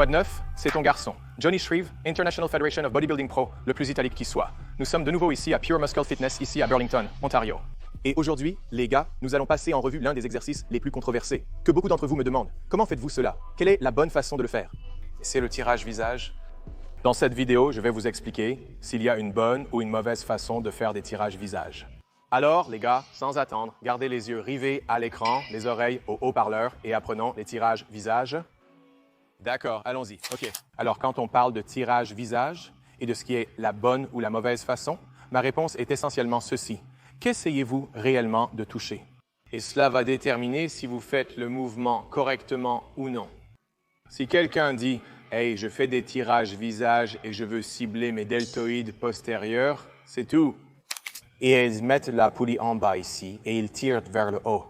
de neuf, c'est ton garçon, Johnny Shreve, International Federation of Bodybuilding Pro, le plus italique qui soit. Nous sommes de nouveau ici à Pure Muscle Fitness, ici à Burlington, Ontario. Et aujourd'hui, les gars, nous allons passer en revue l'un des exercices les plus controversés, que beaucoup d'entre vous me demandent. Comment faites-vous cela? Quelle est la bonne façon de le faire? C'est le tirage visage. Dans cette vidéo, je vais vous expliquer s'il y a une bonne ou une mauvaise façon de faire des tirages visage. Alors, les gars, sans attendre, gardez les yeux rivés à l'écran, les oreilles au haut-parleur et apprenons les tirages visage. D'accord, allons-y. OK. Alors, quand on parle de tirage visage et de ce qui est la bonne ou la mauvaise façon, ma réponse est essentiellement ceci. Qu'essayez-vous réellement de toucher? Et cela va déterminer si vous faites le mouvement correctement ou non. Si quelqu'un dit « Hey, je fais des tirages visage et je veux cibler mes deltoïdes postérieurs », c'est tout. Et ils mettent la poulie en bas ici et ils tirent vers le haut.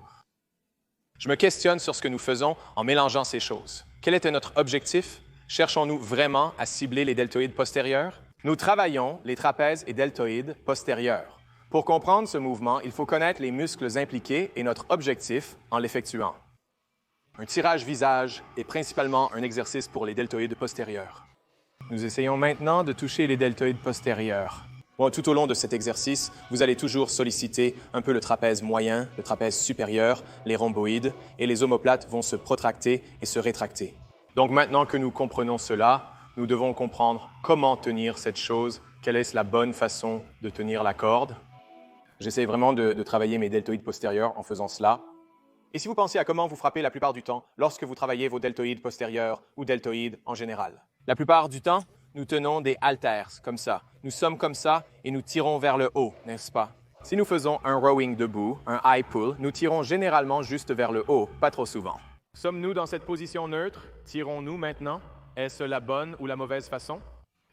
Je me questionne sur ce que nous faisons en mélangeant ces choses. Quel était notre objectif? Cherchons-nous vraiment à cibler les deltoïdes postérieurs? Nous travaillons les trapèzes et deltoïdes postérieurs. Pour comprendre ce mouvement, il faut connaître les muscles impliqués et notre objectif en l'effectuant. Un tirage visage est principalement un exercice pour les deltoïdes postérieurs. Nous essayons maintenant de toucher les deltoïdes postérieurs. Bon, tout au long de cet exercice, vous allez toujours solliciter un peu le trapèze moyen, le trapèze supérieur, les rhomboïdes, et les omoplates vont se protracter et se rétracter. Donc maintenant que nous comprenons cela, nous devons comprendre comment tenir cette chose, quelle est la bonne façon de tenir la corde. J'essaie vraiment de travailler mes deltoïdes postérieurs en faisant cela. Et si vous pensez à comment vous frappez la plupart du temps lorsque vous travaillez vos deltoïdes postérieurs ou deltoïdes en général? La plupart du temps, nous tenons des haltères, comme ça. Nous sommes comme ça et nous tirons vers le haut, n'est-ce pas? Si nous faisons un rowing debout, un high pull, nous tirons généralement juste vers le haut, pas trop souvent. Sommes-nous dans cette position neutre? Tirons-nous maintenant? Est-ce la bonne ou la mauvaise façon?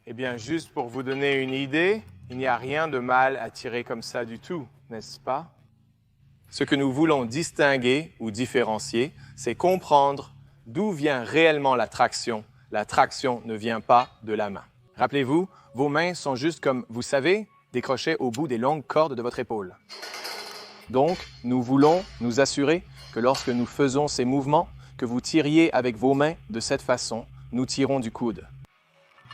Eh bien, juste pour vous donner une idée, il n'y a rien de mal à tirer comme ça du tout, n'est-ce pas? Ce que nous voulons distinguer ou différencier, c'est comprendre d'où vient réellement la traction. La traction ne vient pas de la main. Rappelez-vous, vos mains sont juste comme, vous savez, des crochets au bout des longues cordes de votre épaule. Donc, nous voulons nous assurer que lorsque nous faisons ces mouvements, que vous tiriez avec vos mains de cette façon, nous tirons du coude.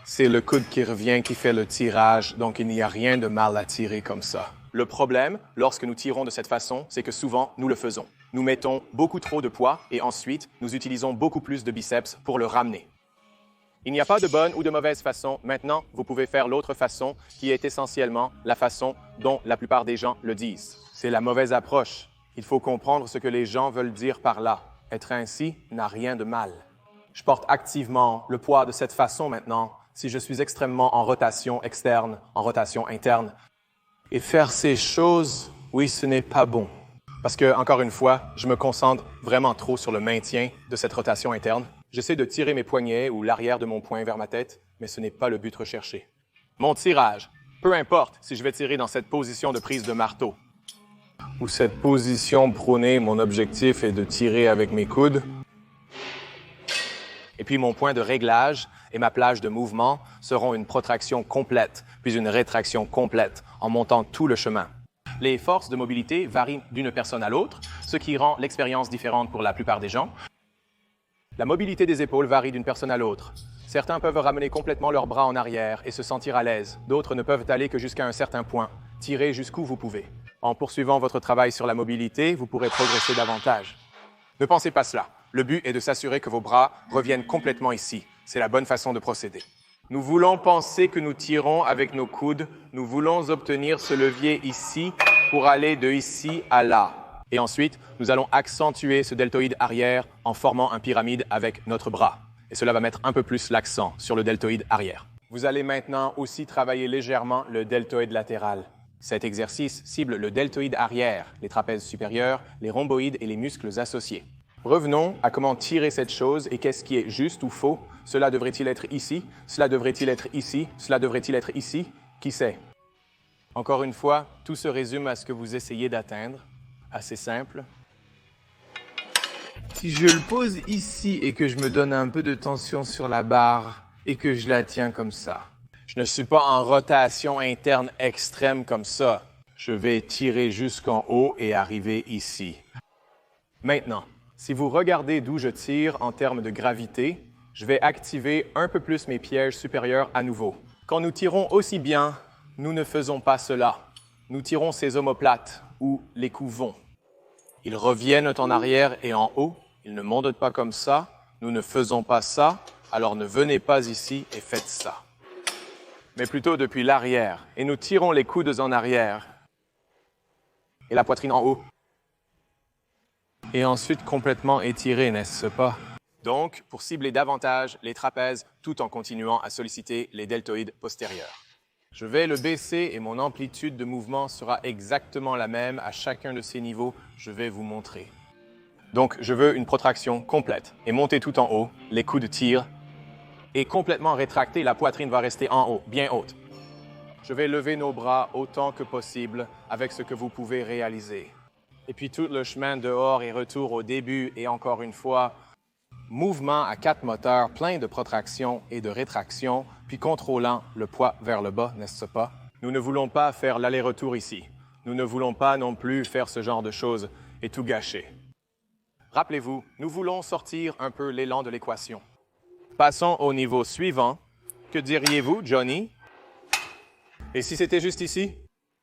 C'est le coude qui revient, qui fait le tirage, donc il n'y a rien de mal à tirer comme ça. Le problème, lorsque nous tirons de cette façon, c'est que souvent, nous le faisons. Nous mettons beaucoup trop de poids et ensuite, nous utilisons beaucoup plus de biceps pour le ramener. Il n'y a pas de bonne ou de mauvaise façon. Maintenant, vous pouvez faire l'autre façon qui est essentiellement la façon dont la plupart des gens le disent. C'est la mauvaise approche. Il faut comprendre ce que les gens veulent dire par là. Être ainsi n'a rien de mal. Je porte activement le poids de cette façon maintenant si je suis extrêmement en rotation externe, en rotation interne. Et faire ces choses, oui, ce n'est pas bon. Parce que, encore une fois, je me concentre vraiment trop sur le maintien de cette rotation interne. J'essaie de tirer mes poignets ou l'arrière de mon poing vers ma tête, mais ce n'est pas le but recherché. Mon tirage, peu importe si je vais tirer dans cette position de prise de marteau ou cette position prônée, mon objectif est de tirer avec mes coudes. Et puis mon point de réglage et ma plage de mouvement seront une protraction complète, puis une rétraction complète, en montant tout le chemin. Les forces de mobilité varient d'une personne à l'autre, ce qui rend l'expérience différente pour la plupart des gens. La mobilité des épaules varie d'une personne à l'autre. Certains peuvent ramener complètement leurs bras en arrière et se sentir à l'aise. D'autres ne peuvent aller que jusqu'à un certain point. Tirez jusqu'où vous pouvez. En poursuivant votre travail sur la mobilité, vous pourrez progresser davantage. Ne pensez pas cela. Le but est de s'assurer que vos bras reviennent complètement ici. C'est la bonne façon de procéder. Nous voulons penser que nous tirons avec nos coudes. Nous voulons obtenir ce levier ici pour aller de ici à là. Et ensuite, nous allons accentuer ce deltoïde arrière en formant un pyramide avec notre bras. Et cela va mettre un peu plus l'accent sur le deltoïde arrière. Vous allez maintenant aussi travailler légèrement le deltoïde latéral. Cet exercice cible le deltoïde arrière, les trapèzes supérieurs, les rhomboïdes et les muscles associés. Revenons à comment tirer cette chose et qu'est-ce qui est juste ou faux. Cela devrait-il être ici? Cela devrait-il être ici? Cela devrait-il être ici? Qui sait? Encore une fois, tout se résume à ce que vous essayez d'atteindre. Assez simple. Si je le pose ici et que je me donne un peu de tension sur la barre et que je la tiens comme ça, je ne suis pas en rotation interne extrême comme ça. Je vais tirer jusqu'en haut et arriver ici. Maintenant, si vous regardez d'où je tire en termes de gravité, Je vais activer un peu plus mes pièges supérieurs à nouveau. Quand nous tirons aussi bien, nous ne faisons pas cela. Nous tirons ces omoplates ou les coups vont. Ils reviennent en arrière et en haut. Ils ne montent pas comme ça. Nous ne faisons pas ça. Alors ne venez pas ici et faites ça. Mais plutôt depuis l'arrière. Et nous tirons les coudes en arrière. Et la poitrine en haut. Et ensuite complètement étiré, n'est-ce pas? Donc, pour cibler davantage les trapèzes tout en continuant à solliciter les deltoïdes postérieurs. Je vais le baisser et mon amplitude de mouvement sera exactement la même à chacun de ces niveaux. Je vais vous montrer. Donc, je veux une protraction complète et monter tout en haut, les coudes tirent et complètement rétracter, la poitrine va rester en haut, bien haute. Je vais lever nos bras autant que possible avec ce que vous pouvez réaliser. Et puis tout le chemin dehors et retour au début et encore une fois, mouvement à 4 moteurs, plein de protraction et de rétraction, puis contrôlant le poids vers le bas, n'est-ce pas? Nous ne voulons pas faire l'aller-retour ici. Nous ne voulons pas non plus faire ce genre de choses et tout gâcher. Rappelez-vous, nous voulons sortir un peu l'élan de l'équation. Passons au niveau suivant. Que diriez-vous, Johnny? Et si c'était juste ici?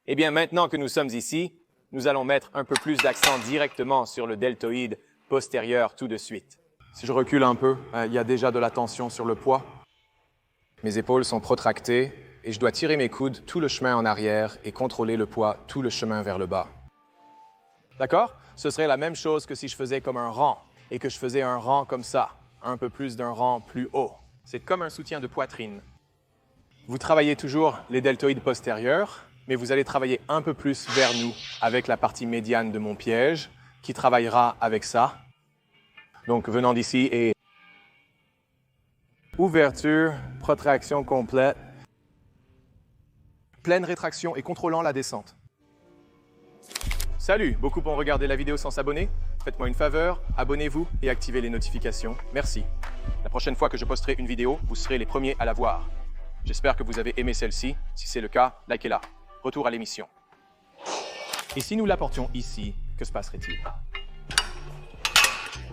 Eh bien, maintenant que nous sommes ici, nous allons mettre un peu plus d'accent directement sur le deltoïde postérieur tout de suite. Si je recule un peu, il y a déjà de la tension sur le poids. Mes épaules sont protractées et je dois tirer mes coudes tout le chemin en arrière et contrôler le poids tout le chemin vers le bas. D'accord? Ce serait la même chose que si je faisais comme un rang et que je faisais un rang comme ça, un peu plus d'un rang plus haut. C'est comme un soutien de poitrine. Vous travaillez toujours les deltoïdes postérieurs, mais vous allez travailler un peu plus vers nous avec la partie médiane de mon piège qui travaillera avec ça. Donc, venant d'ici et ouverture, protraction complète, pleine rétraction et contrôlant la descente. Salut, beaucoup ont regardé la vidéo sans s'abonner. Faites-moi une faveur, abonnez-vous et activez les notifications. Merci. La prochaine fois que je posterai une vidéo, vous serez les premiers à la voir. J'espère que vous avez aimé celle-ci. Si c'est le cas, likez-la. Retour à l'émission. Et si nous l'apportions ici, que se passerait-il?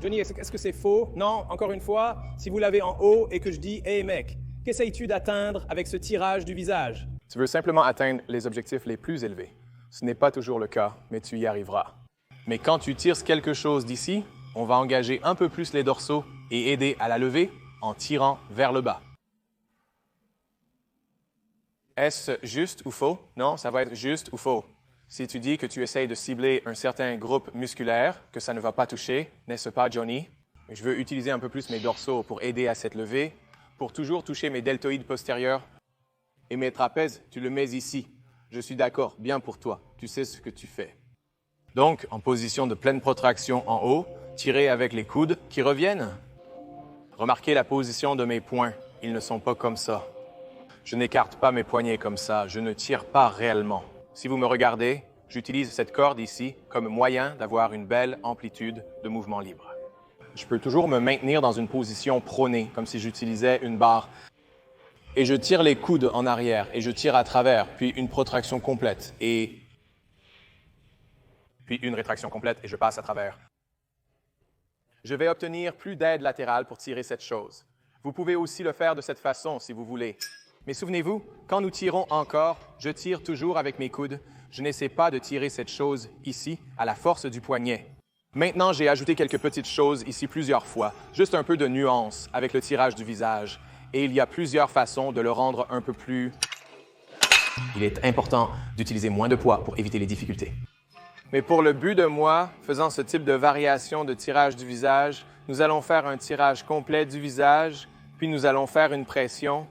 Johnny, est-ce que c'est faux? Non, encore une fois, si vous l'avez en haut et que je dis « Hey mec, qu'essayes-tu d'atteindre avec ce tirage du visage ?» Tu veux simplement atteindre les objectifs les plus élevés. Ce n'est pas toujours le cas, mais tu y arriveras. Mais quand tu tires quelque chose d'ici, on va engager un peu plus les dorsaux et aider à la lever en tirant vers le bas. Est-ce juste ou faux? Non, ça va être juste ou faux. Si tu dis que tu essayes de cibler un certain groupe musculaire, que ça ne va pas toucher, n'est-ce pas, Johnny? Je veux utiliser un peu plus mes dorsaux pour aider à cette levée, pour toujours toucher mes deltoïdes postérieurs. Et mes trapèzes, tu le mets ici. Je suis d'accord, bien pour toi. Tu sais ce que tu fais. Donc, en position de pleine protraction en haut, tirez avec les coudes qui reviennent. Remarquez la position de mes poings. Ils ne sont pas comme ça. Je n'écarte pas mes poignets comme ça. Je ne tire pas réellement. Si vous me regardez, j'utilise cette corde ici comme moyen d'avoir une belle amplitude de mouvement libre. Je peux toujours me maintenir dans une position prônée, comme si j'utilisais une barre. Et je tire les coudes en arrière, et je tire à travers, puis une protraction complète, et puis une rétraction complète, et je passe à travers. Je vais obtenir plus d'aide latérale pour tirer cette chose. Vous pouvez aussi le faire de cette façon, si vous voulez. Mais souvenez-vous, quand nous tirons encore, je tire toujours avec mes coudes. Je n'essaie pas de tirer cette chose ici à la force du poignet. Maintenant, j'ai ajouté quelques petites choses ici plusieurs fois, juste un peu de nuance avec le tirage du visage. Et il y a plusieurs façons de le rendre un peu plus... Il est important d'utiliser moins de poids pour éviter les difficultés. Mais pour le but de moi, faisant ce type de variation de tirage du visage, nous allons faire un tirage complet du visage, puis nous allons faire une pression.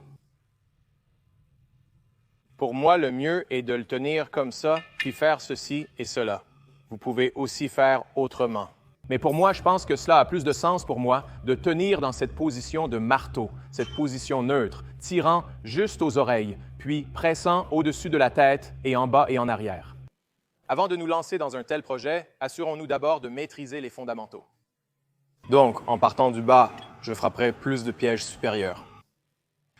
Pour moi, le mieux est de le tenir comme ça, puis faire ceci et cela. Vous pouvez aussi faire autrement. Mais pour moi, je pense que cela a plus de sens pour moi de tenir dans cette position de marteau, cette position neutre, tirant juste aux oreilles, puis pressant au-dessus de la tête et en bas et en arrière. Avant de nous lancer dans un tel projet, assurons-nous d'abord de maîtriser les fondamentaux. Donc, en partant du bas, je frapperai plus de pièges supérieurs.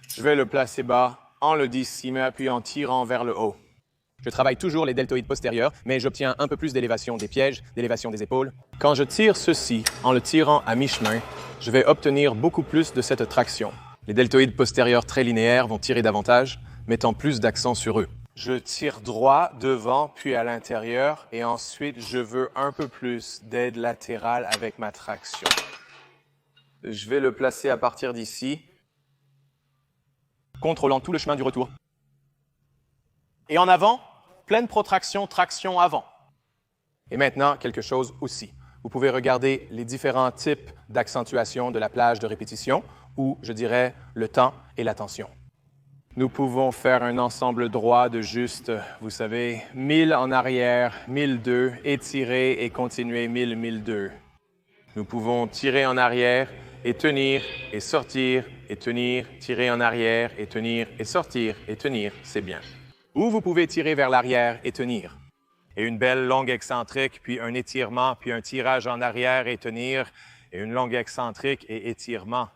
Je vais le placer bas, en le décimant puis en tirant vers le haut. Je travaille toujours les deltoïdes postérieurs, mais j'obtiens un peu plus d'élévation des pièges, d'élévation des épaules. Quand je tire ceci, en le tirant à mi-chemin, je vais obtenir beaucoup plus de cette traction. Les deltoïdes postérieurs très linéaires vont tirer davantage, mettant plus d'accent sur eux. Je tire droit, devant, puis à l'intérieur, et ensuite je veux un peu plus d'aide latérale avec ma traction. Je vais le placer à partir d'ici, contrôlant tout le chemin du retour. Et en avant, pleine protraction, traction avant. Et maintenant, quelque chose aussi. Vous pouvez regarder les différents types d'accentuation de la plage de répétition, ou, je dirais, le temps et l'attention. Nous pouvons faire un ensemble droit de juste, vous savez, 1000 en arrière, 1002, étirer et continuer 1000, 1002. Nous pouvons tirer en arrière et tenir et sortir et tenir, tirer en arrière et tenir et sortir et tenir, c'est bien. Ou vous pouvez tirer vers l'arrière et tenir. Et une belle longue excentrique, puis un étirement, puis un tirage en arrière et tenir, et une longue excentrique et étirement.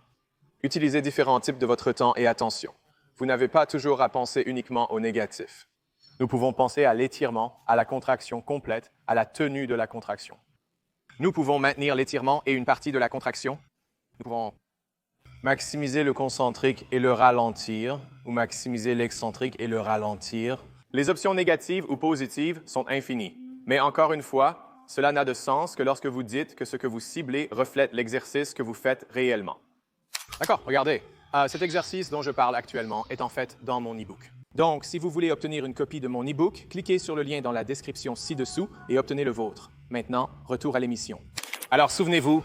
Utilisez différents types de votre temps et attention. Vous n'avez pas toujours à penser uniquement au négatif. Nous pouvons penser à l'étirement, à la contraction complète, à la tenue de la contraction. Nous pouvons maintenir l'étirement et une partie de la contraction. Nous pouvons maximiser le concentrique et le ralentir, ou maximiser l'excentrique et le ralentir. Les options négatives ou positives sont infinies. Mais encore une fois, cela n'a de sens que lorsque vous dites que ce que vous ciblez reflète l'exercice que vous faites réellement. D'accord, regardez. Cet exercice dont je parle actuellement est en fait dans mon e-book. Donc, si vous voulez obtenir une copie de mon e-book, cliquez sur le lien dans la description ci-dessous et obtenez le vôtre. Maintenant, retour à l'émission. Alors, souvenez-vous,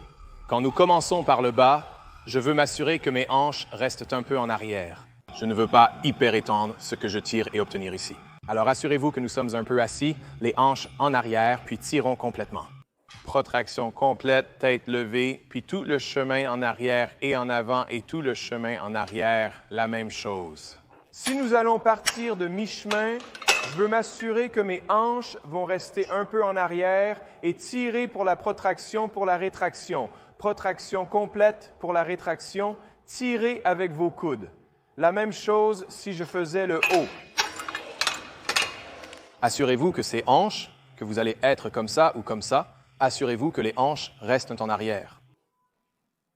quand nous commençons par le bas, je veux m'assurer que mes hanches restent un peu en arrière. Je ne veux pas hyper étendre ce que je tire et obtenir ici. Alors, assurez-vous que nous sommes un peu assis, les hanches en arrière, puis tirons complètement. Protraction complète, tête levée, puis tout le chemin en arrière et en avant et tout le chemin en arrière, la même chose. Si nous allons partir de mi-chemin, je veux m'assurer que mes hanches vont rester un peu en arrière et tirer pour la protraction, pour la rétraction. Protraction complète pour la rétraction, tirez avec vos coudes. La même chose si je faisais le haut. Assurez-vous que ces hanches, que vous allez être comme ça ou comme ça, assurez-vous que les hanches restent en arrière.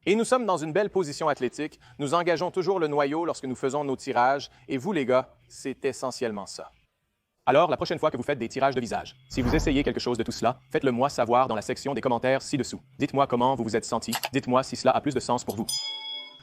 Et nous sommes dans une belle position athlétique. Nous engageons toujours le noyau lorsque nous faisons nos tirages. Et vous, les gars, c'est essentiellement ça. Alors, la prochaine fois que vous faites des tirages de visage, si vous essayez quelque chose de tout cela, faites-le moi savoir dans la section des commentaires ci-dessous. Dites-moi comment vous vous êtes senti. Dites-moi si cela a plus de sens pour vous.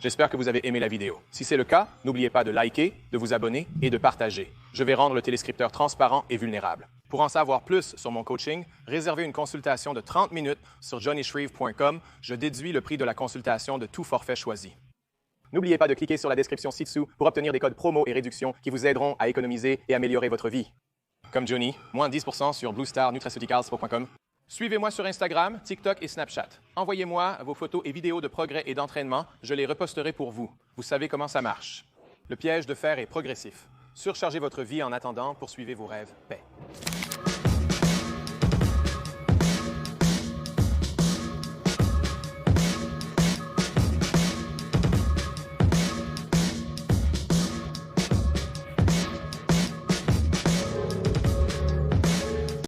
J'espère que vous avez aimé la vidéo. Si c'est le cas, n'oubliez pas de liker, de vous abonner et de partager. Je vais rendre le téléscripteur transparent et vulnérable. Pour en savoir plus sur mon coaching, réservez une consultation de 30 minutes sur johnnyshreve.com. Je déduis le prix de la consultation de tout forfait choisi. N'oubliez pas de cliquer sur la description ci-dessous pour obtenir des codes promo et réductions qui vous aideront à économiser et améliorer votre vie. Comme Johnny, moins 10% sur bluestarnutraceuticals.com. Suivez-moi sur Instagram, TikTok et Snapchat. Envoyez-moi vos photos et vidéos de progrès et d'entraînement. Je les reposterai pour vous. Vous savez comment ça marche. Le piège de fer est progressif. Surchargez votre vie en attendant, poursuivez vos rêves. Paix.